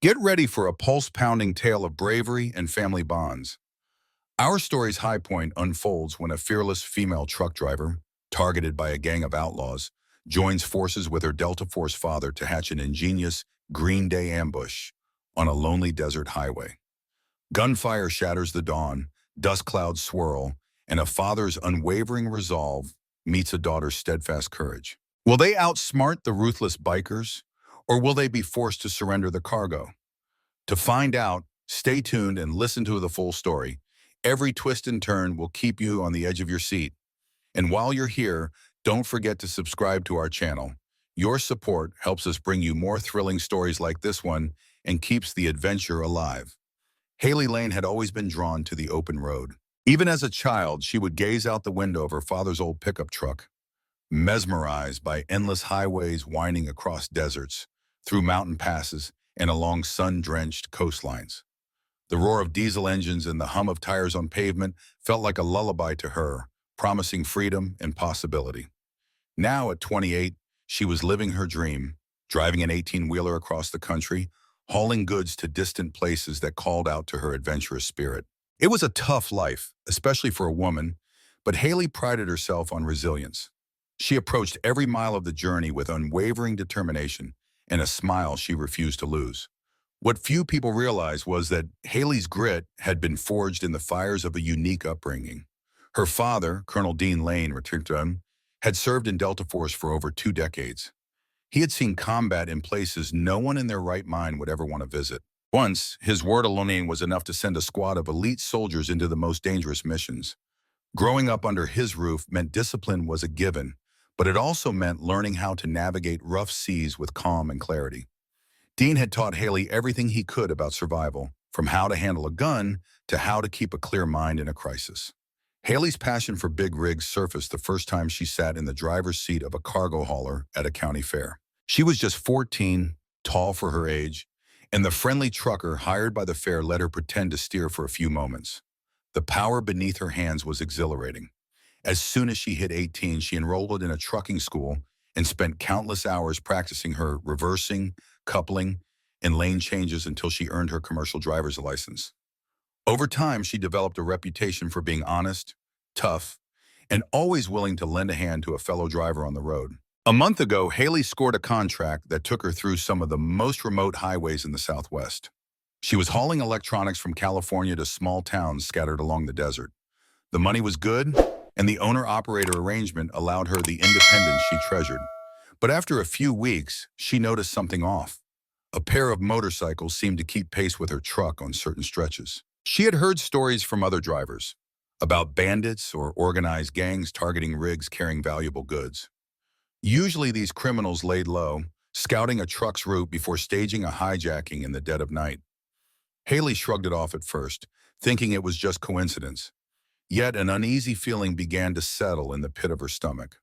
Get ready for a pulse-pounding tale of bravery and family bonds. Our story's high point unfolds when a fearless female truck driver, targeted by a gang of outlaws, joins forces with her Delta Force father to hatch an ingenious Green Day ambush on a lonely desert highway. Gunfire shatters the dawn, dust clouds swirl, and a father's unwavering resolve meets a daughter's steadfast courage. Will they outsmart the ruthless bikers, or will they be forced to surrender the cargo? To find out, stay tuned and listen to the full story. Every twist and turn will keep you on the edge of your seat. And while you're here, don't forget to subscribe to our channel. Your support helps us bring you more thrilling stories like this one and keeps the adventure alive. Haley Lane had always been drawn to the open road. Even as a child, she would gaze out the window of her father's old pickup truck, mesmerized by endless highways winding across deserts, through mountain passes, and along sun-drenched coastlines. The roar of diesel engines and the hum of tires on pavement felt like a lullaby to her, promising freedom and possibility. Now, at 28, she was living her dream, driving an 18-wheeler across the country, hauling goods to distant places that called out to her adventurous spirit. It was a tough life, especially for a woman, but Haley prided herself on resilience. She approached every mile of the journey with unwavering determination and a smile she refused to lose. What few people realized was that Haley's grit had been forged in the fires of a unique upbringing. Her father, Colonel Dean Lane, had served in Delta Force for over 2 decades. He had seen combat in places no one in their right mind would ever want to visit. Once, his word alone was enough to send a squad of elite soldiers into the most dangerous missions. Growing up under his roof meant discipline was a given, but it also meant learning how to navigate rough seas with calm and clarity. Dean had taught Haley everything he could about survival, from how to handle a gun to how to keep a clear mind in a crisis. Haley's passion for big rigs surfaced the first time she sat in the driver's seat of a cargo hauler at a county fair. She was just 14, tall for her age, and the friendly trucker hired by the fair let her pretend to steer for a few moments. The power beneath her hands was exhilarating. As soon as she hit 18, she enrolled in a trucking school and spent countless hours practicing her reversing, coupling, and lane changes until she earned her commercial driver's license. Over time, she developed a reputation for being honest, tough, and always willing to lend a hand to a fellow driver on the road. A month ago, Haley scored a contract that took her through some of the most remote highways in the Southwest. She was hauling electronics from California to small towns scattered along the desert. The money was good, and the owner-operator arrangement allowed her the independence she treasured. But after a few weeks, she noticed something off. A pair of motorcycles seemed to keep pace with her truck on certain stretches. She had heard stories from other drivers about bandits or organized gangs targeting rigs carrying valuable goods. Usually these criminals laid low, scouting a truck's route before staging a hijacking in the dead of night. Haley shrugged it off at first, thinking it was just coincidence. Yet an uneasy feeling began to settle in the pit of her stomach.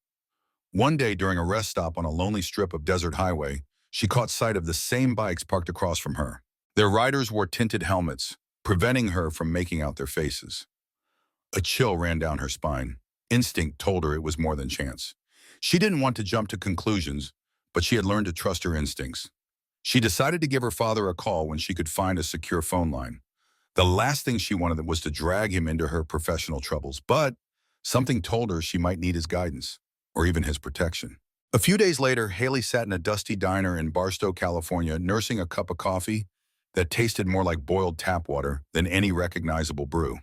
One day during a rest stop on a lonely strip of desert highway, she caught sight of the same bikes parked across from her. Their riders wore tinted helmets, preventing her from making out their faces. A chill ran down her spine. Instinct told her it was more than chance. She didn't want to jump to conclusions, but she had learned to trust her instincts. She decided to give her father a call when she could find a secure phone line. The last thing she wanted was to drag him into her professional troubles, but something told her she might need his guidance, or even his protection. A few days later, Haley sat in a dusty diner in Barstow, California, nursing a cup of coffee that tasted more like boiled tap water than any recognizable brew.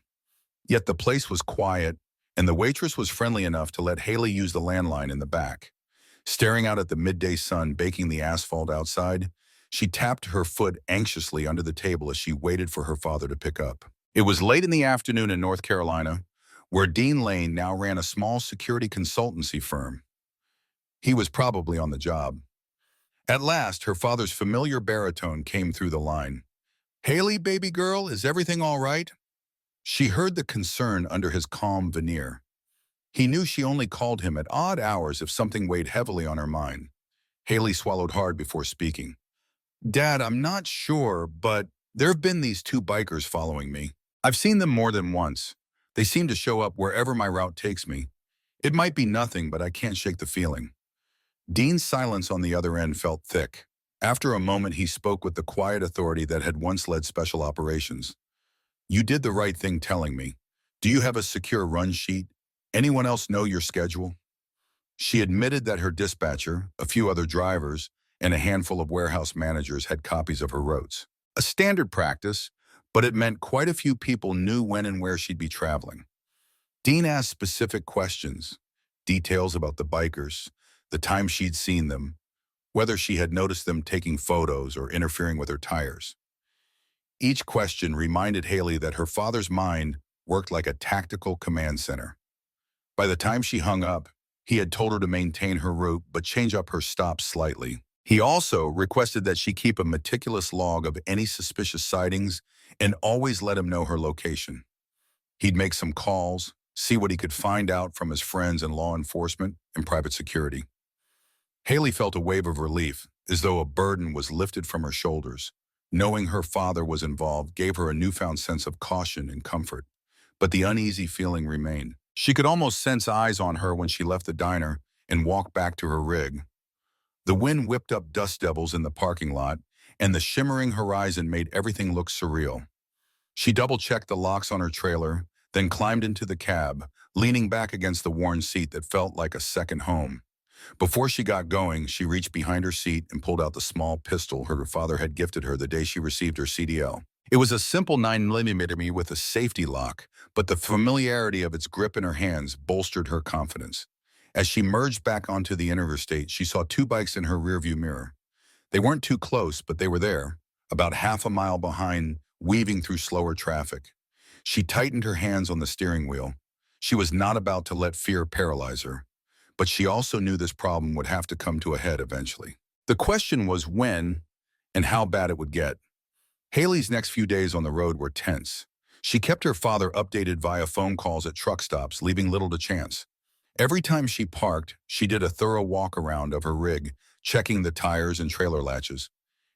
Yet the place was quiet, and the waitress was friendly enough to let Haley use the landline in the back. Staring out at the midday sun baking the asphalt outside, she tapped her foot anxiously under the table as she waited for her father to pick up. It was late in the afternoon in North Carolina, where Dean Lane now ran a small security consultancy firm. He was probably on the job. At last, her father's familiar baritone came through the line. "Haley, baby girl, is everything all right?" She heard the concern under his calm veneer. He knew she only called him at odd hours if something weighed heavily on her mind. Haley swallowed hard before speaking. "Dad, I'm not sure, but there have been these 2 bikers following me. I've seen them more than once. They seem to show up wherever my route takes me. It might be nothing, but I can't shake the feeling." Dean's silence on the other end felt thick, After a moment, he spoke with the quiet authority that had once led special operations. You did the right thing telling me. Do you have a secure run sheet? Anyone else know your schedule? She admitted that her dispatcher, a few other drivers, and a handful of warehouse managers had copies of her routes. A standard practice, but it meant quite a few people knew when and where she'd be traveling. Dean asked specific questions, details about the bikers, the time she'd seen them, whether she had noticed them taking photos or interfering with her tires. Each question reminded Haley that her father's mind worked like a tactical command center. By the time she hung up, he had told her to maintain her route but change up her stops slightly. He also requested that she keep a meticulous log of any suspicious sightings and always let him know her location. He'd make some calls, see what he could find out from his friends in law enforcement and private security. Haley felt a wave of relief, as though a burden was lifted from her shoulders. Knowing her father was involved gave her a newfound sense of caution and comfort, but the uneasy feeling remained. She could almost sense eyes on her when she left the diner and walked back to her rig. The wind whipped up dust devils in the parking lot, and the shimmering horizon made everything look surreal. She double-checked the locks on her trailer, then climbed into the cab, leaning back against the worn seat that felt like a second home. Before she got going, she reached behind her seat and pulled out the small pistol her father had gifted her the day she received her CDL. It was a simple 9mm with a safety lock, but the familiarity of its grip in her hands bolstered her confidence. As she merged back onto the interstate, she saw two bikes in her rearview mirror. They weren't too close, but they were there, about half a mile behind, weaving through slower traffic. She tightened her hands on the steering wheel. She was not about to let fear paralyze her, but she also knew this problem would have to come to a head eventually. The question was when and how bad it would get. Haley's next few days on the road were tense. She kept her father updated via phone calls at truck stops, leaving little to chance. Every time she parked, she did a thorough walk-around of her rig, checking the tires and trailer latches.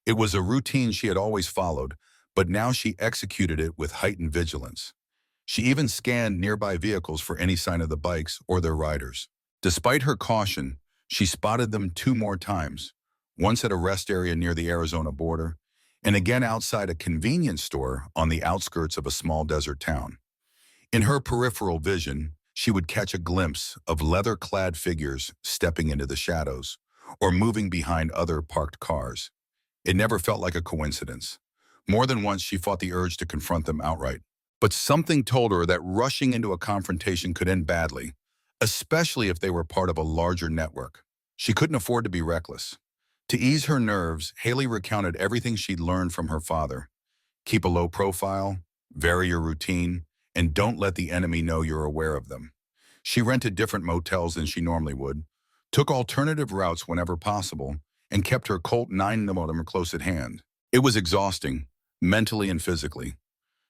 It was a routine she had always followed, but now she executed it with heightened vigilance. She even scanned nearby vehicles for any sign of the bikes or their riders. Despite her caution, she spotted them two more times, once at a rest area near the Arizona border, and again outside a convenience store on the outskirts of a small desert town. In her peripheral vision, she would catch a glimpse of leather-clad figures stepping into the shadows or moving behind other parked cars. It never felt like a coincidence. More than once, she fought the urge to confront them outright. But something told her that rushing into a confrontation could end badly, especially if they were part of a larger network. She couldn't afford to be reckless. To ease her nerves, Haley recounted everything she'd learned from her father. Keep a low profile, vary your routine, and don't let the enemy know you're aware of them. She rented different motels than she normally would, took alternative routes whenever possible, and kept her Colt 9mm close at hand. It was exhausting, mentally and physically.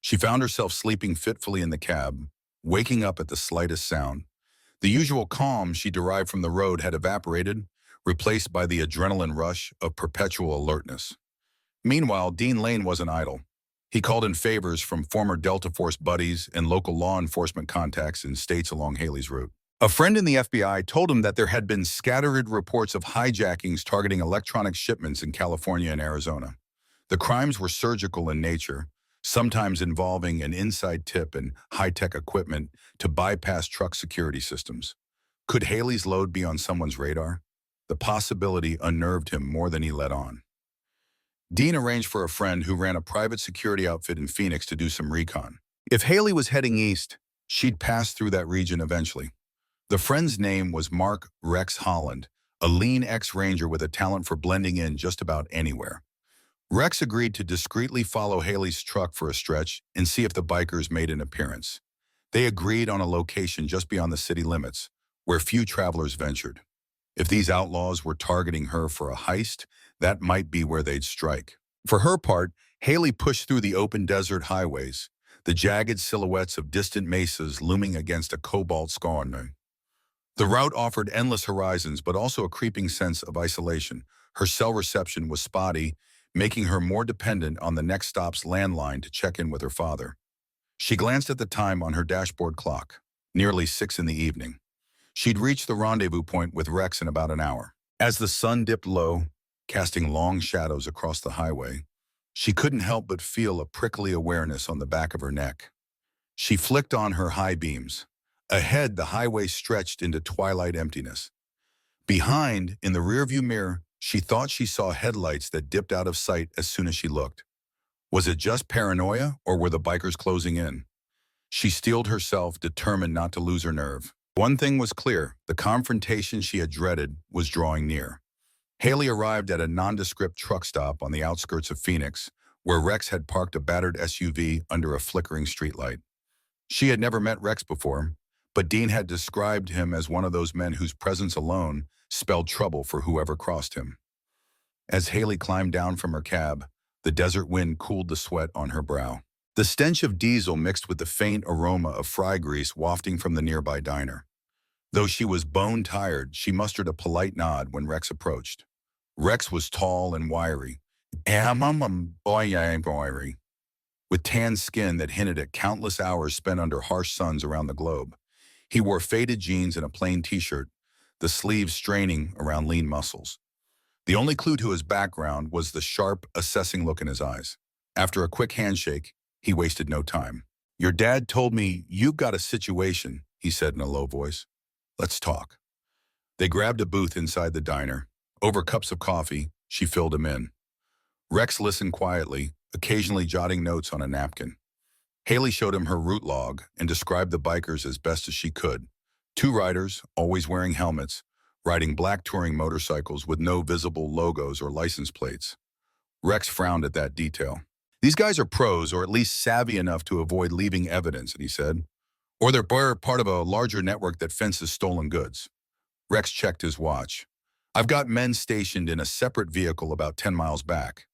She found herself sleeping fitfully in the cab, waking up at the slightest sound. The usual calm she derived from the road had evaporated, replaced by the adrenaline rush of perpetual alertness. Meanwhile, Dean Lane wasn't idle. He called in favors from former Delta Force buddies and local law enforcement contacts in states along Haley's route. A friend in the FBI told him that there had been scattered reports of hijackings targeting electronic shipments in California and Arizona. The crimes were surgical in nature, sometimes involving an inside tip and high-tech equipment to bypass truck security systems. Could Haley's load be on someone's radar? The possibility unnerved him more than he let on. Dean arranged for a friend who ran a private security outfit in Phoenix to do some recon. If Haley was heading east, she'd pass through that region eventually. The friend's name was Mark Rex Holland, a lean ex-ranger with a talent for blending in just about anywhere. Rex agreed to discreetly follow Haley's truck for a stretch and see if the bikers made an appearance. They agreed on a location just beyond the city limits, where few travelers ventured. If these outlaws were targeting her for a heist, that might be where they'd strike. For her part, Haley pushed through the open desert highways, the jagged silhouettes of distant mesas looming against a cobalt sky. The route offered endless horizons, but also a creeping sense of isolation. Her cell reception was spotty, making her more dependent on the next stop's landline to check in with her father. She glanced at the time on her dashboard clock, nearly 6 in the evening. She'd reached the rendezvous point with Rex in about an hour. As the sun dipped low, casting long shadows across the highway. She couldn't help but feel a prickly awareness on the back of her neck. She flicked on her high beams. Ahead, the highway stretched into twilight emptiness. Behind, in the rearview mirror, she thought she saw headlights that dipped out of sight as soon as she looked. Was it just paranoia, or were the bikers closing in? She steeled herself, determined not to lose her nerve. One thing was clear: the confrontation she had dreaded was drawing near. Haley arrived at a nondescript truck stop on the outskirts of Phoenix, where Rex had parked a battered SUV under a flickering streetlight. She had never met Rex before, but Dean had described him as one of those men whose presence alone spelled trouble for whoever crossed him. As Haley climbed down from her cab, the desert wind cooled the sweat on her brow. The stench of diesel mixed with the faint aroma of fry grease wafting from the nearby diner. Though she was bone-tired, she mustered a polite nod when Rex approached. Rex was tall and wiry, with tan skin that hinted at countless hours spent under harsh suns around the globe. He wore faded jeans and a plain t-shirt, the sleeves straining around lean muscles. The only clue to his background was the sharp, assessing look in his eyes. After a quick handshake, he wasted no time. "Your dad told me you've got a situation," he said in a low voice. "Let's talk." They grabbed a booth inside the diner. Over cups of coffee, she filled him in. Rex listened quietly, occasionally jotting notes on a napkin. Haley showed him her route log and described the bikers as best as she could. Two riders, always wearing helmets, riding black touring motorcycles with no visible logos or license plates. Rex frowned at that detail. "These guys are pros, or at least savvy enough to avoid leaving evidence," he said. "Or they're part of a larger network that fences stolen goods." Rex checked his watch. "I've got men stationed in a separate vehicle about 10 miles back.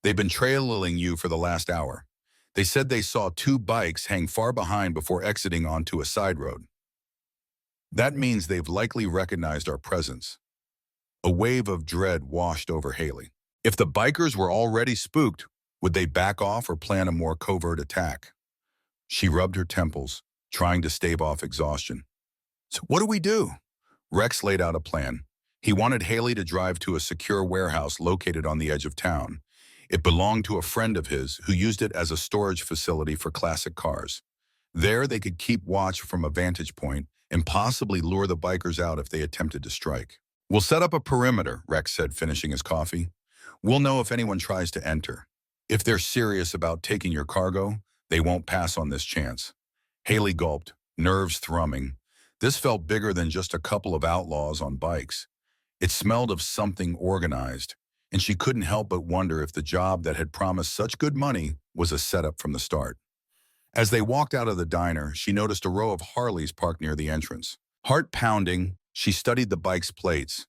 They've been trailing you for the last hour. They said they saw two bikes hang far behind before exiting onto a side road. That means they've likely recognized our presence." A wave of dread washed over Haley. If the bikers were already spooked, would they back off or plan a more covert attack? She rubbed her temples, trying to stave off exhaustion. "So what do we do?" Rex laid out a plan. He wanted Haley to drive to a secure warehouse located on the edge of town. It belonged to a friend of his who used it as a storage facility for classic cars. There, they could keep watch from a vantage point and possibly lure the bikers out if they attempted to strike. "We'll set up a perimeter," Rex said, finishing his coffee. "We'll know if anyone tries to enter. If they're serious about taking your cargo, they won't pass on this chance." Haley gulped, nerves thrumming. This felt bigger than just a couple of outlaws on bikes. It smelled of something organized, and she couldn't help but wonder if the job that had promised such good money was a setup from the start. As they walked out of the diner, she noticed a row of Harleys parked near the entrance. Heart pounding, she studied the bike's plates.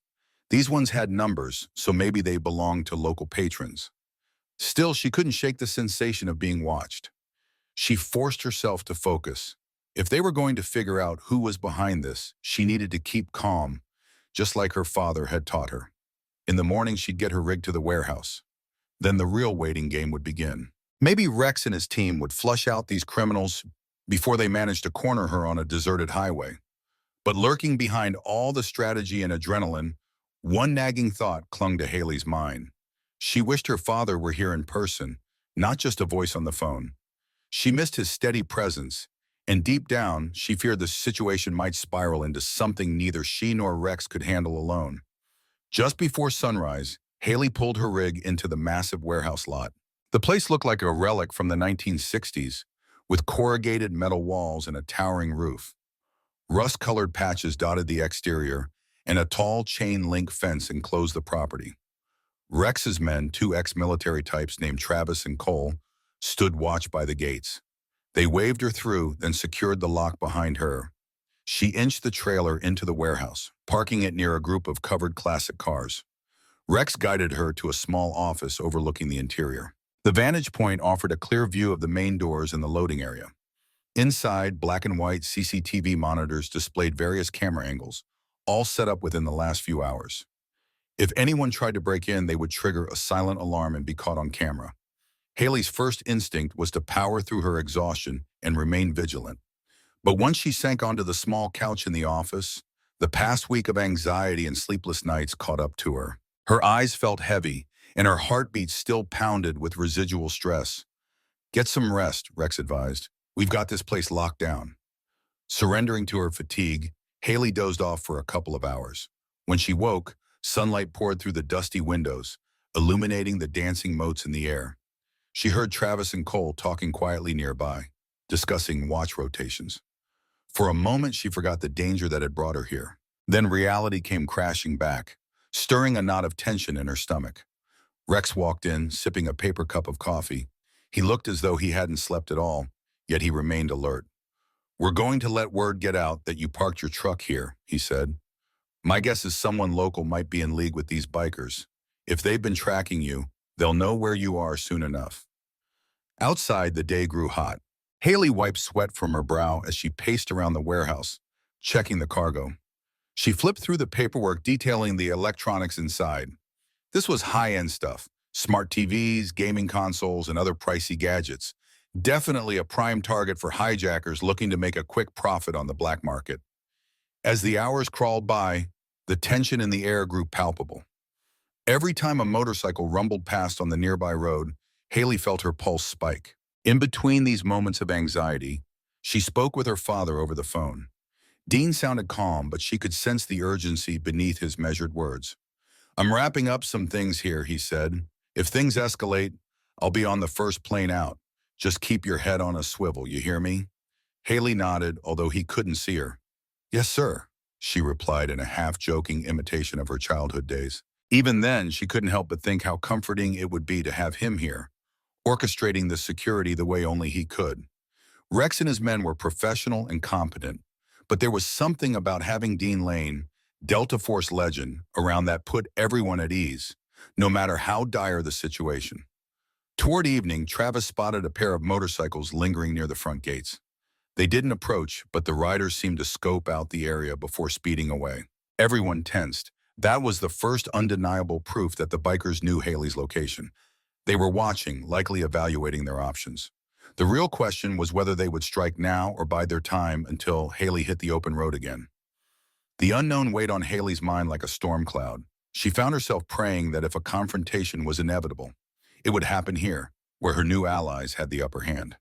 These ones had numbers, so maybe they belonged to local patrons. Still, she couldn't shake the sensation of being watched. She forced herself to focus. If they were going to figure out who was behind this, she needed to keep calm, just like her father had taught her. In the morning, she'd get her rig to the warehouse. Then the real waiting game would begin. Maybe Rex and his team would flush out these criminals before they managed to corner her on a deserted highway. But lurking behind all the strategy and adrenaline, one nagging thought clung to Haley's mind. She wished her father were here in person, not just a voice on the phone. She missed his steady presence, and deep down, she feared the situation might spiral into something neither she nor Rex could handle alone. Just before sunrise, Haley pulled her rig into the massive warehouse lot. The place looked like a relic from the 1960s, with corrugated metal walls and a towering roof. Rust-colored patches dotted the exterior, and a tall chain-link fence enclosed the property. Rex's men, two ex-military types named Travis and Cole, stood watch by the gates. They waved her through, then secured the lock behind her. She inched the trailer into the warehouse, parking it near a group of covered classic cars. Rex guided her to a small office overlooking the interior. The vantage point offered a clear view of the main doors and the loading area. Inside, black and white CCTV monitors displayed various camera angles, all set up within the last few hours. If anyone tried to break in, they would trigger a silent alarm and be caught on camera. Haley's first instinct was to power through her exhaustion and remain vigilant. But once she sank onto the small couch in the office, the past week of anxiety and sleepless nights caught up to her. Her eyes felt heavy, and her heartbeat still pounded with residual stress. Get some rest, Rex advised. We've got this place locked down. Surrendering to her fatigue, Haley dozed off for a couple of hours. When she woke, sunlight poured through the dusty windows, illuminating the dancing motes in the air. She heard Travis and Cole talking quietly nearby, discussing watch rotations. For a moment, she forgot the danger that had brought her here. Then reality came crashing back, stirring a knot of tension in her stomach. Rex walked in, sipping a paper cup of coffee. He looked as though he hadn't slept at all, yet he remained alert. "We're going to let word get out that you parked your truck here," he said. "My guess is someone local might be in league with these bikers. If they've been tracking you, they'll know where you are soon enough." Outside, the day grew hot. Haley wiped sweat from her brow as she paced around the warehouse, checking the cargo. She flipped through the paperwork detailing the electronics inside. This was high-end stuff: smart TVs, gaming consoles, and other pricey gadgets. Definitely a prime target for hijackers looking to make a quick profit on the black market. As the hours crawled by, the tension in the air grew palpable. Every time a motorcycle rumbled past on the nearby road, Haley felt her pulse spike. In between these moments of anxiety, she spoke with her father over the phone. Dean sounded calm, but she could sense the urgency beneath his measured words. "I'm wrapping up some things here," he said. "If things escalate, I'll be on the first plane out. Just keep your head on a swivel, you hear me?" Haley nodded, although he couldn't see her. "Yes, sir," she replied in a half-joking imitation of her childhood days. Even then, she couldn't help but think how comforting it would be to have him here, orchestrating the security the way only he could. Rex and his men were professional and competent, but there was something about having Dean Lane, Delta Force legend, around that put everyone at ease, no matter how dire the situation. Toward evening, Travis spotted a pair of motorcycles lingering near the front gates. They didn't approach, but the riders seemed to scope out the area before speeding away. Everyone tensed. That was the first undeniable proof that the bikers knew Haley's location. They were watching, likely evaluating their options. The real question was whether they would strike now or bide their time until Haley hit the open road again. The unknown weighed on Haley's mind like a storm cloud. She found herself praying that if a confrontation was inevitable, it would happen here, where her new allies had the upper hand.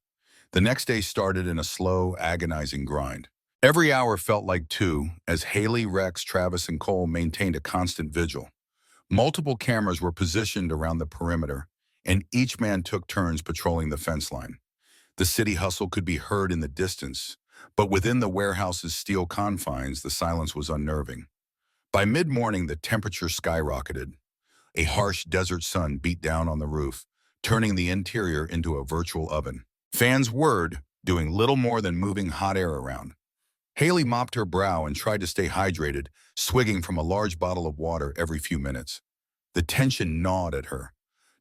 The next day started in a slow, agonizing grind. Every hour felt like two, as Haley, Rex, Travis, and Cole maintained a constant vigil. Multiple cameras were positioned around the perimeter, and each man took turns patrolling the fence line. The city hustle could be heard in the distance, but within the warehouse's steel confines, the silence was unnerving. By mid-morning, the temperature skyrocketed. A harsh desert sun beat down on the roof, turning the interior into a virtual oven. Fans whirred, doing little more than moving hot air around. Haley mopped her brow and tried to stay hydrated, swigging from a large bottle of water every few minutes. The tension gnawed at her.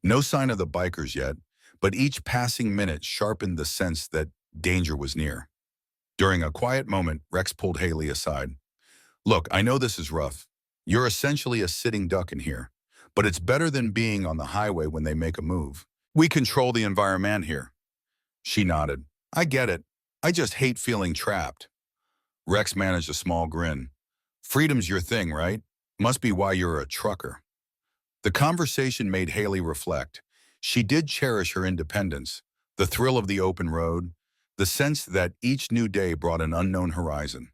No sign of the bikers yet, but each passing minute sharpened the sense that danger was near. During a quiet moment, Rex pulled Haley aside. "Look, I know this is rough. You're essentially a sitting duck in here, but it's better than being on the highway when they make a move. We control the environment here." She nodded. "I get it. I just hate feeling trapped." Rex managed a small grin. "Freedom's your thing, right? Must be why you're a trucker." The conversation made Haley reflect. She did cherish her independence, the thrill of the open road, the sense that each new day brought an unknown horizon.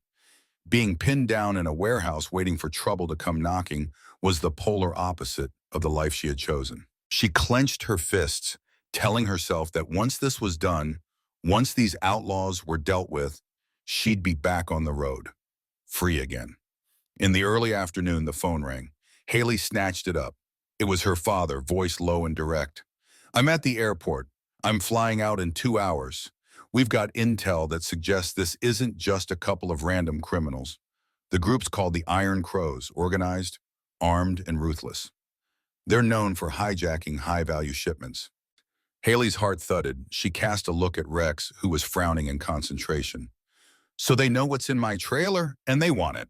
Being pinned down in a warehouse waiting for trouble to come knocking was the polar opposite of the life she had chosen. She clenched her fists, telling herself that once this was done, once these outlaws were dealt with, she'd be back on the road, free again. In the early afternoon, the phone rang. Haley snatched it up. It was her father, voice low and direct. "I'm at the airport. I'm flying out in 2 hours. We've got intel that suggests this isn't just a couple of random criminals. The group's called the Iron Crows, organized, armed, and ruthless. They're known for hijacking high-value shipments." Haley's heart thudded. She cast a look at Rex, who was frowning in concentration. "So they know what's in my trailer, and they want it."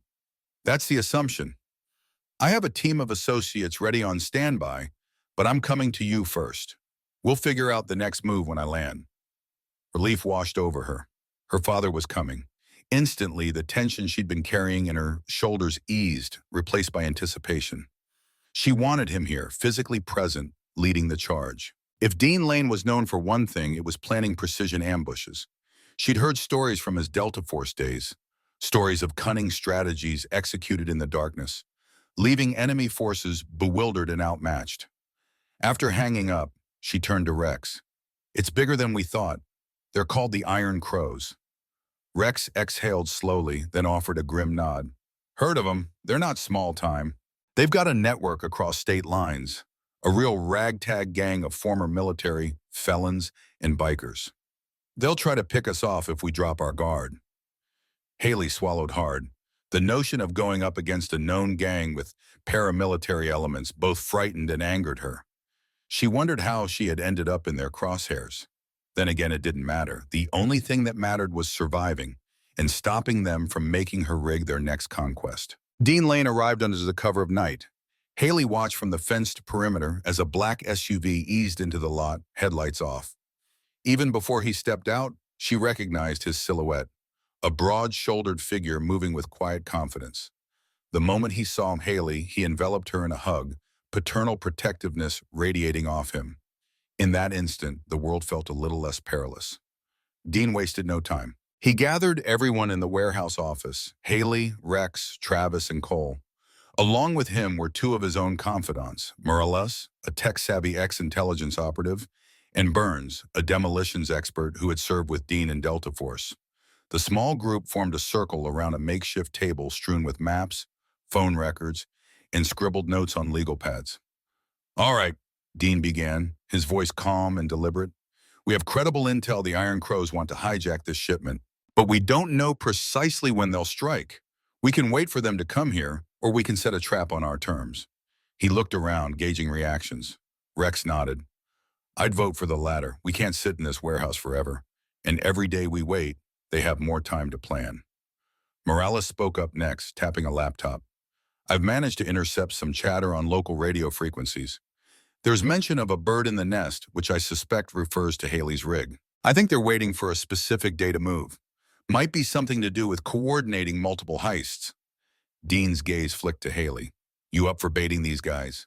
"That's the assumption. I have a team of associates ready on standby, but I'm coming to you first. We'll figure out the next move when I land." Relief washed over her. Her father was coming. Instantly, the tension she'd been carrying in her shoulders eased, replaced by anticipation. She wanted him here, physically present, leading the charge. If Dean Lane was known for one thing, it was planning precision ambushes. She'd heard stories from his Delta Force days, stories of cunning strategies executed in the darkness, leaving enemy forces bewildered and outmatched. After hanging up, she turned to Rex. "It's bigger than we thought. They're called the Iron Crows." Rex exhaled slowly, then offered a grim nod. "Heard of them? They're not small time. They've got a network across state lines, a real ragtag gang of former military, felons, and bikers. They'll try to pick us off if we drop our guard." Haley swallowed hard. The notion of going up against a known gang with paramilitary elements both frightened and angered her. She wondered how she had ended up in their crosshairs. Then again, it didn't matter. The only thing that mattered was surviving and stopping them from making her rig their next conquest. Dean Lane arrived under the cover of night. Haley watched from the fenced perimeter as a black SUV eased into the lot, headlights off. Even before he stepped out, she recognized his silhouette, a broad-shouldered figure moving with quiet confidence. The moment he saw Haley, he enveloped her in a hug, paternal protectiveness radiating off him. In that instant, the world felt a little less perilous. Dean wasted no time. He gathered everyone in the warehouse office, Haley, Rex, Travis, and Cole. Along with him were two of his own confidants, Morales, a tech-savvy ex-intelligence operative, and Burns, a demolitions expert who had served with Dean in Delta Force. The small group formed a circle around a makeshift table strewn with maps, phone records, and scribbled notes on legal pads. "All right," Dean began, his voice calm and deliberate. "We have credible intel the Iron Crows want to hijack this shipment, but we don't know precisely when they'll strike. We can wait for them to come here, or we can set a trap on our terms." He looked around, gauging reactions. Rex nodded. "I'd vote for the latter. We can't sit in this warehouse forever. And every day we wait, they have more time to plan." Morales spoke up next, tapping a laptop. "I've managed to intercept some chatter on local radio frequencies. There's mention of a bird in the nest, which I suspect refers to Haley's rig. I think they're waiting for a specific day to move. Might be something to do with coordinating multiple heists." Dean's gaze flicked to Haley. "You up for baiting these guys?"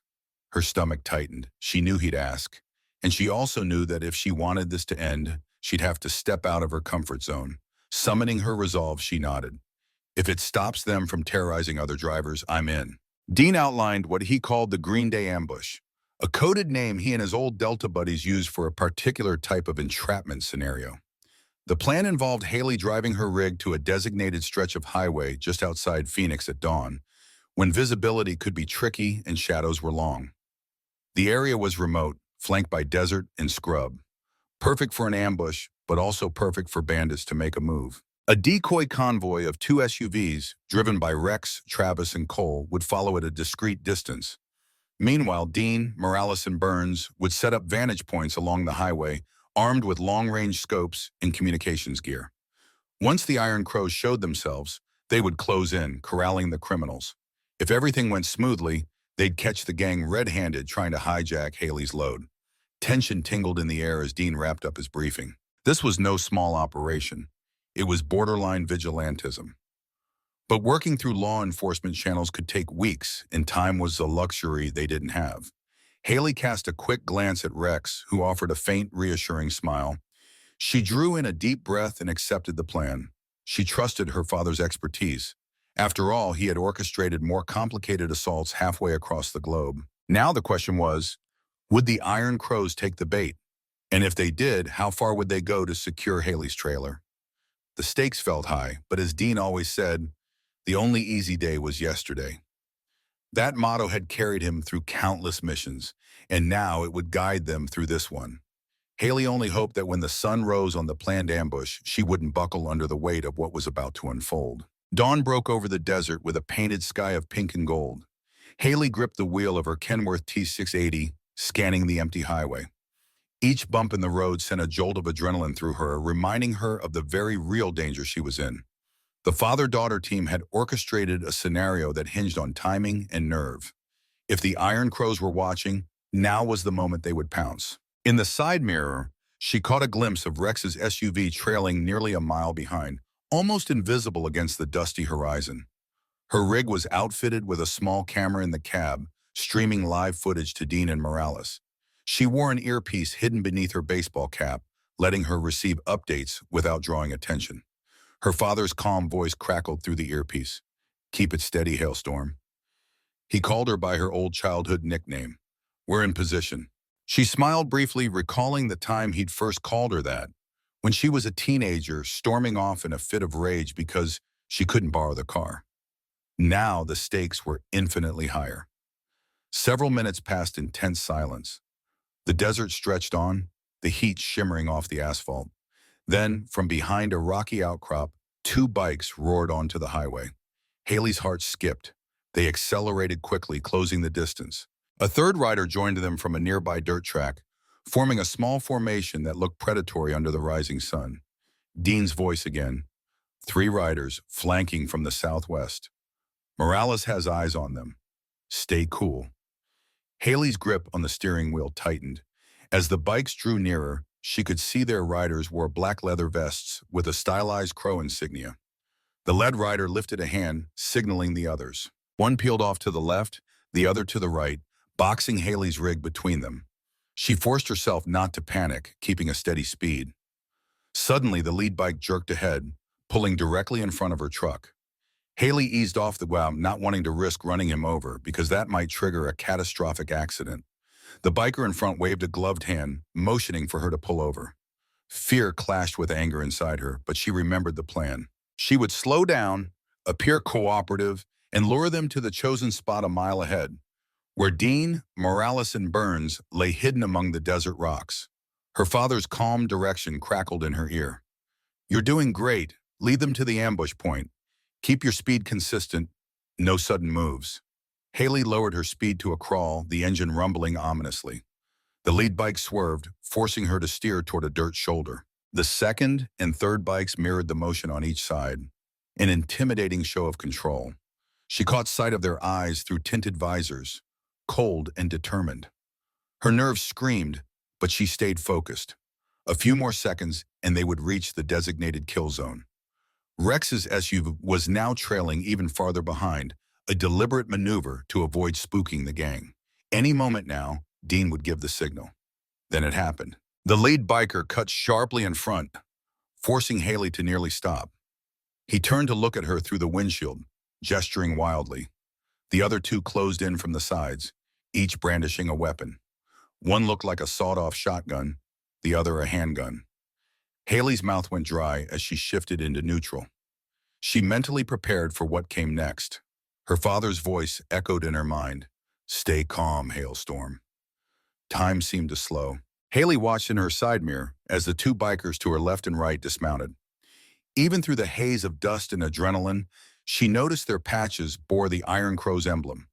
Her stomach tightened. She knew he'd ask. And she also knew that if she wanted this to end, she'd have to step out of her comfort zone. Summoning her resolve, she nodded. "If it stops them from terrorizing other drivers, I'm in." Dean outlined what he called the Green Day ambush, a coded name he and his old Delta buddies used for a particular type of entrapment scenario. The plan involved Haley driving her rig to a designated stretch of highway just outside Phoenix at dawn, when visibility could be tricky and shadows were long. The area was remote, flanked by desert and scrub. Perfect for an ambush, but also perfect for bandits to make a move. A decoy convoy of two SUVs, driven by Rex, Travis, and Cole, would follow at a discreet distance. Meanwhile, Dean, Morales, and Burns would set up vantage points along the highway, armed with long-range scopes and communications gear. Once the Iron Crows showed themselves, they would close in, corralling the criminals. If everything went smoothly, they'd catch the gang red-handed trying to hijack Haley's load. Tension tingled in the air as Dean wrapped up his briefing. This was no small operation. It was borderline vigilantism. But working through law enforcement channels could take weeks, and time was a luxury they didn't have. Haley cast a quick glance at Rex, who offered a faint, reassuring smile. She drew in a deep breath and accepted the plan. She trusted her father's expertise. After all, he had orchestrated more complicated assaults halfway across the globe. Now the question was, would the Iron Crows take the bait? And if they did, how far would they go to secure Haley's trailer? The stakes felt high, but as Dean always said, the only easy day was yesterday. That motto had carried him through countless missions, and now it would guide them through this one. Haley only hoped that when the sun rose on the planned ambush, she wouldn't buckle under the weight of what was about to unfold. Dawn broke over the desert with a painted sky of pink and gold. Haley gripped the wheel of her Kenworth T680, scanning the empty highway. Each bump in the road sent a jolt of adrenaline through her, reminding her of the very real danger she was in. The father-daughter team had orchestrated a scenario that hinged on timing and nerve. If the Iron Crows were watching, now was the moment they would pounce. In the side mirror, she caught a glimpse of Rex's SUV trailing nearly a mile behind, almost invisible against the dusty horizon. Her rig was outfitted with a small camera in the cab, streaming live footage to Dean and Morales. She wore an earpiece hidden beneath her baseball cap, letting her receive updates without drawing attention. Her father's calm voice crackled through the earpiece. "Keep it steady, Hailstorm." He called her by her old childhood nickname. "We're in position." She smiled briefly, recalling the time he'd first called her that, when she was a teenager, storming off in a fit of rage because she couldn't borrow the car. Now the stakes were infinitely higher. Several minutes passed in tense silence. The desert stretched on, the heat shimmering off the asphalt. Then, from behind a rocky outcrop, two bikes roared onto the highway. Haley's heart skipped. They accelerated quickly, closing the distance. A third rider joined them from a nearby dirt track, forming a small formation that looked predatory under the rising sun. Dean's voice again. Three riders, flanking from the southwest. Morales has eyes on them. Stay cool. Haley's grip on the steering wheel tightened. As the bikes drew nearer, she could see their riders wore black leather vests with a stylized crow insignia. The lead rider lifted a hand, signaling the others. One peeled off to the left, the other to the right, boxing Haley's rig between them. She forced herself not to panic, keeping a steady speed. Suddenly, the lead bike jerked ahead, pulling directly in front of her truck. Haley eased off the ground, not wanting to risk running him over, because that might trigger a catastrophic accident. The biker in front waved a gloved hand, motioning for her to pull over. Fear clashed with anger inside her, but she remembered the plan. She would slow down, appear cooperative, and lure them to the chosen spot a mile ahead, where Dean, Morales, and Burns lay hidden among the desert rocks. Her father's calm direction crackled in her ear. "You're doing great. Lead them to the ambush point. Keep your speed consistent. No sudden moves." Haley lowered her speed to a crawl, the engine rumbling ominously. The lead bike swerved, forcing her to steer toward a dirt shoulder. The second and third bikes mirrored the motion on each side, an intimidating show of control. She caught sight of their eyes through tinted visors, cold and determined. Her nerves screamed, but she stayed focused. A few more seconds, and they would reach the designated kill zone. Rex's SUV was now trailing even farther behind, a deliberate maneuver to avoid spooking the gang. Any moment now, Dean would give the signal. Then it happened. The lead biker cut sharply in front, forcing Haley to nearly stop. He turned to look at her through the windshield, gesturing wildly. The other two closed in from the sides, each brandishing a weapon. One looked like a sawed-off shotgun, the other a handgun. Haley's mouth went dry as she shifted into neutral. She mentally prepared for what came next. Her father's voice echoed in her mind. "Stay calm, Hailstorm." Time seemed to slow. Haley watched in her side mirror as the two bikers to her left and right dismounted. Even through the haze of dust and adrenaline, she noticed their patches bore the Iron Crow's emblem.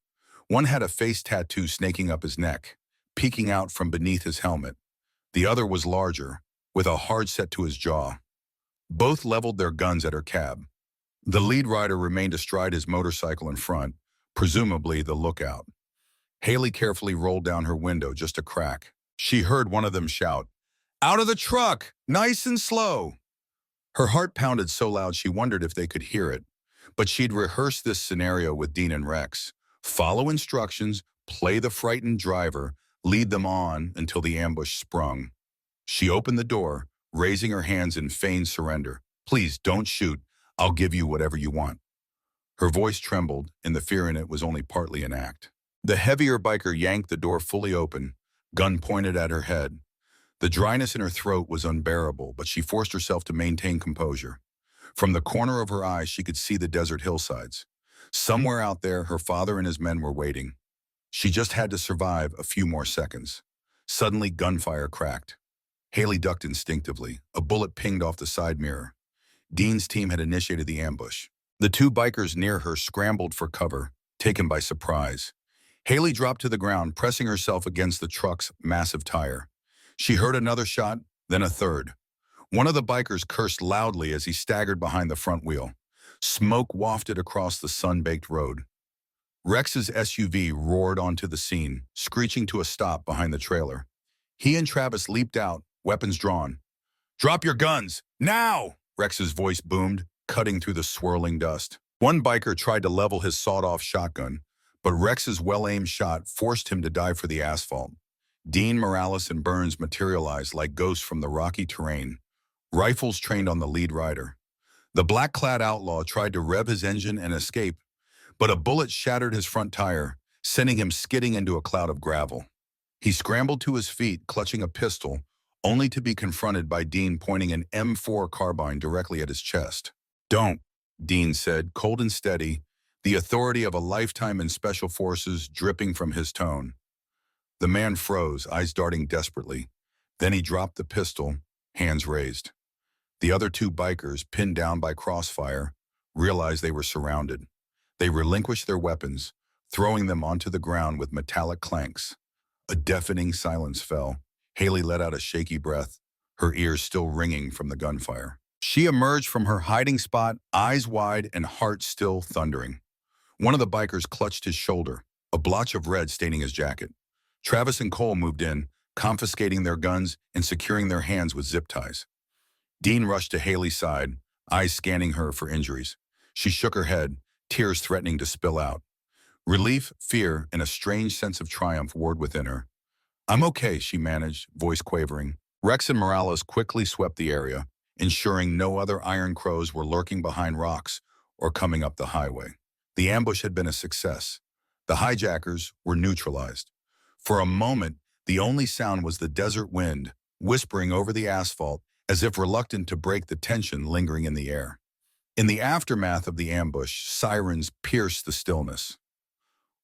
One had a face tattoo snaking up his neck, peeking out from beneath his helmet. The other was larger, with a hard set to his jaw. Both leveled their guns at her cab. The lead rider remained astride his motorcycle in front, presumably the lookout. Haley carefully rolled down her window just a crack. She heard one of them shout, "Out of the truck! Nice and slow!" Her heart pounded so loud she wondered if they could hear it, but she'd rehearsed this scenario with Dean and Rex. Follow instructions, play the frightened driver, lead them on until the ambush sprung. She opened the door, raising her hands in feigned surrender. "Please don't shoot. I'll give you whatever you want." Her voice trembled, and the fear in it was only partly an act. The heavier biker yanked the door fully open, gun pointed at her head. The dryness in her throat was unbearable, but she forced herself to maintain composure. From the corner of her eye, she could see the desert hillsides. Somewhere out there, her father and his men were waiting. She just had to survive a few more seconds. Suddenly, gunfire cracked. Haley ducked instinctively. A bullet pinged off the side mirror. Dean's team had initiated the ambush. The two bikers near her scrambled for cover, taken by surprise. Haley dropped to the ground, pressing herself against the truck's massive tire. She heard another shot, then a third. One of the bikers cursed loudly as he staggered behind the front wheel. Smoke wafted across the sun-baked road. Rex's SUV roared onto the scene, screeching to a stop behind the trailer. He and Travis leaped out, weapons drawn. "Drop your guns, now!" Rex's voice boomed, cutting through the swirling dust. One biker tried to level his sawed-off shotgun, But Rex's well-aimed shot forced him to dive for the asphalt. Dean, Morales, and Burns materialized like ghosts from the rocky terrain, rifles trained on the lead rider. The black-clad outlaw tried to rev his engine and escape, but a bullet shattered his front tire, sending him skidding into a cloud of gravel. He scrambled to his feet, clutching a pistol, only to be confronted by Dean pointing an M4 carbine directly at his chest. "Don't," Dean said, cold and steady, the authority of a lifetime in special forces dripping from his tone. The man froze, eyes darting desperately. Then he dropped the pistol, hands raised. The other two bikers, pinned down by crossfire, realized they were surrounded. They relinquished their weapons, throwing them onto the ground with metallic clanks. A deafening silence fell. Haley let out a shaky breath, her ears still ringing from the gunfire. She emerged from her hiding spot, eyes wide and heart still thundering. One of the bikers clutched his shoulder, a blotch of red staining his jacket. Travis and Cole moved in, confiscating their guns and securing their hands with zip ties. Dean rushed to Haley's side, eyes scanning her for injuries. She shook her head, tears threatening to spill out. Relief, fear, and a strange sense of triumph warred within her. "I'm okay," she managed, voice quavering. Rex and Morales quickly swept the area, ensuring no other Iron Crows were lurking behind rocks or coming up the highway. The ambush had been a success. The hijackers were neutralized. For a moment, the only sound was the desert wind, whispering over the asphalt, as if reluctant to break the tension lingering in the air. In the aftermath of the ambush, sirens pierced the stillness.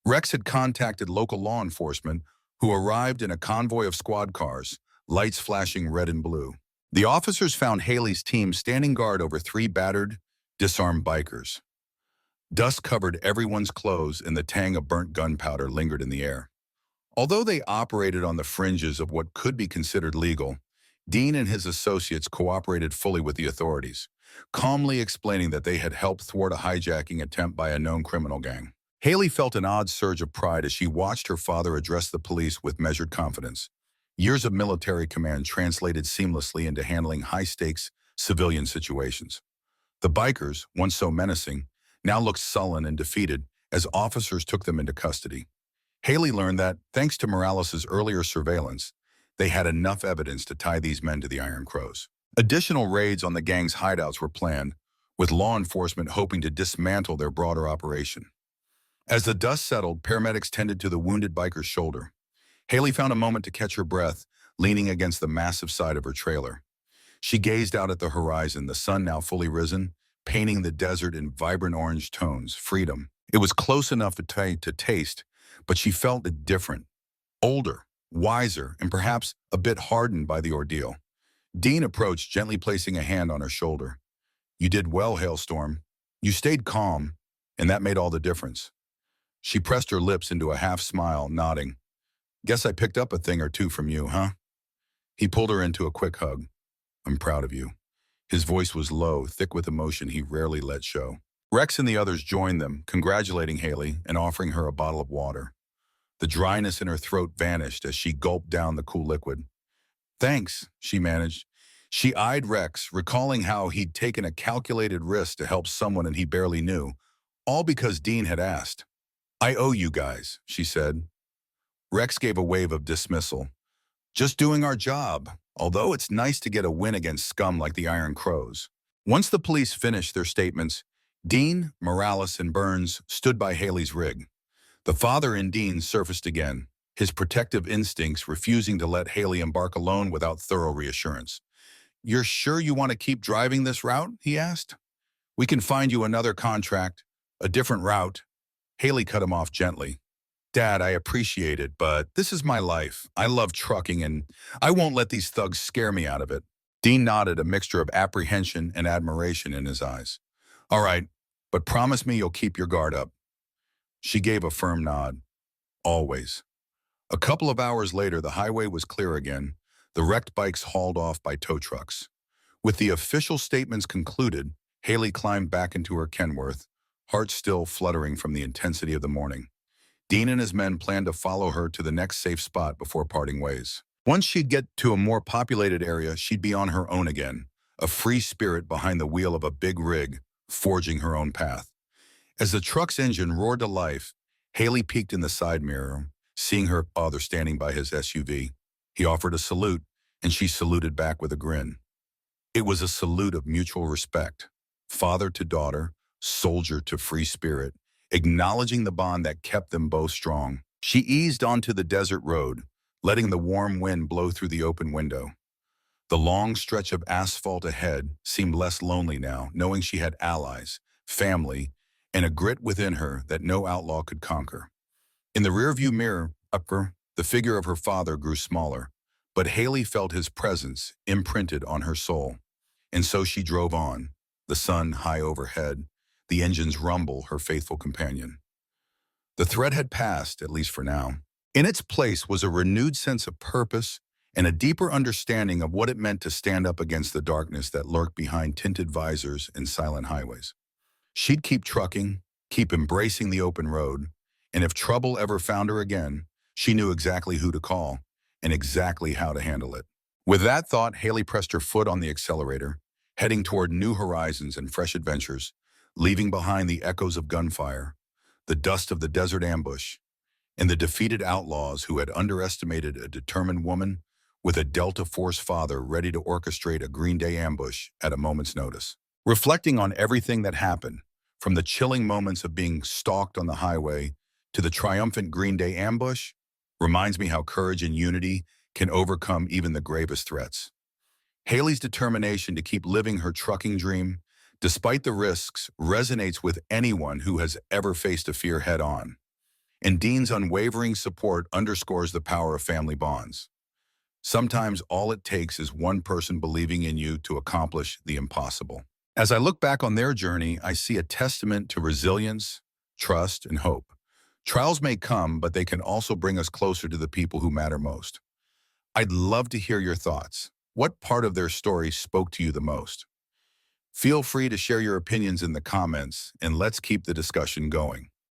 Rex had contacted local law enforcement, who arrived in a convoy of squad cars, lights flashing red and blue. The officers found Haley's team standing guard over 3 battered, disarmed bikers. Dust covered everyone's clothes and the tang of burnt gunpowder lingered in the air. Although they operated on the fringes of what could be considered legal, Dean and his associates cooperated fully with the authorities, calmly explaining that they had helped thwart a hijacking attempt by a known criminal gang. Haley felt an odd surge of pride as she watched her father address the police with measured confidence. Years of military command translated seamlessly into handling high-stakes civilian situations. The bikers, once so menacing, now looked sullen and defeated as officers took them into custody. Haley learned that, thanks to Morales' earlier surveillance, they had enough evidence to tie these men to the Iron Crows. Additional raids on the gang's hideouts were planned, with law enforcement hoping to dismantle their broader operation. As the dust settled, paramedics tended to the wounded biker's shoulder. Haley found a moment to catch her breath, leaning against the massive side of her trailer. She gazed out at the horizon, the sun now fully risen, painting the desert in vibrant orange tones, freedom. It was close enough to taste, but she felt it different, older, wiser, and perhaps a bit hardened by the ordeal. Dean approached, gently placing a hand on her shoulder. "You did well, Hailstorm. You stayed calm, and that made all the difference." She pressed her lips into a half-smile, nodding. "Guess I picked up a thing or two from you, huh?" He pulled her into a quick hug. "I'm proud of you." His voice was low, thick with emotion he rarely let show. Rex and the others joined them, congratulating Haley and offering her a bottle of water. The dryness in her throat vanished as she gulped down the cool liquid. "Thanks," she managed. She eyed Rex, recalling how he'd taken a calculated risk to help someone and he barely knew, all because Dean had asked. "I owe you guys," she said. Rex gave a wave of dismissal. "Just doing our job, although it's nice to get a win against scum like the Iron Crows." Once the police finished their statements, Dean, Morales, and Burns stood by Haley's rig. The father in Dean surfaced again, his protective instincts refusing to let Haley embark alone without thorough reassurance. "You're sure you want to keep driving this route?" he asked. "We can find you another contract, a different route." Haley cut him off gently. "Dad, I appreciate it, but this is my life. I love trucking, and I won't let these thugs scare me out of it." Dean nodded, a mixture of apprehension and admiration in his eyes. "All right, but promise me you'll keep your guard up." She gave a firm nod. "Always." A couple of hours later, the highway was clear again, the wrecked bikes hauled off by tow trucks. With the official statements concluded, Haley climbed back into her Kenworth, heart still fluttering from the intensity of the morning. Dean and his men planned to follow her to the next safe spot before parting ways. Once she'd get to a more populated area, she'd be on her own again, a free spirit behind the wheel of a big rig, forging her own path. As the truck's engine roared to life, Haley peeked in the side mirror, seeing her father standing by his SUV. He offered a salute, and she saluted back with a grin. It was a salute of mutual respect, father to daughter, soldier to free spirit, acknowledging the bond that kept them both strong. She eased onto the desert road, letting the warm wind blow through the open window. The long stretch of asphalt ahead seemed less lonely now, knowing she had allies, family, and a grit within her that no outlaw could conquer. In the rearview mirror, the figure of her father grew smaller, but Haley felt his presence imprinted on her soul. And so she drove on, the sun high overhead, the engine's rumble her faithful companion. The threat had passed, at least for now. In its place was a renewed sense of purpose and a deeper understanding of what it meant to stand up against the darkness that lurked behind tinted visors and silent highways. She'd keep trucking, keep embracing the open road, and if trouble ever found her again, she knew exactly who to call and exactly how to handle it. With that thought, Haley pressed her foot on the accelerator, heading toward new horizons and fresh adventures, leaving behind the echoes of gunfire, the dust of the desert ambush, and the defeated outlaws who had underestimated a determined woman with a Delta Force father ready to orchestrate a Green Day ambush at a moment's notice. Reflecting on everything that happened, from the chilling moments of being stalked on the highway to the triumphant Green Day ambush, reminds me how courage and unity can overcome even the gravest threats. Haley's determination to keep living her trucking dream, despite the risks, resonates with anyone who has ever faced a fear head-on. And Dean's unwavering support underscores the power of family bonds. Sometimes all it takes is one person believing in you to accomplish the impossible. As I look back on their journey, I see a testament to resilience, trust, and hope. Trials may come, but they can also bring us closer to the people who matter most. I'd love to hear your thoughts. What part of their story spoke to you the most? Feel free to share your opinions in the comments, and let's keep the discussion going.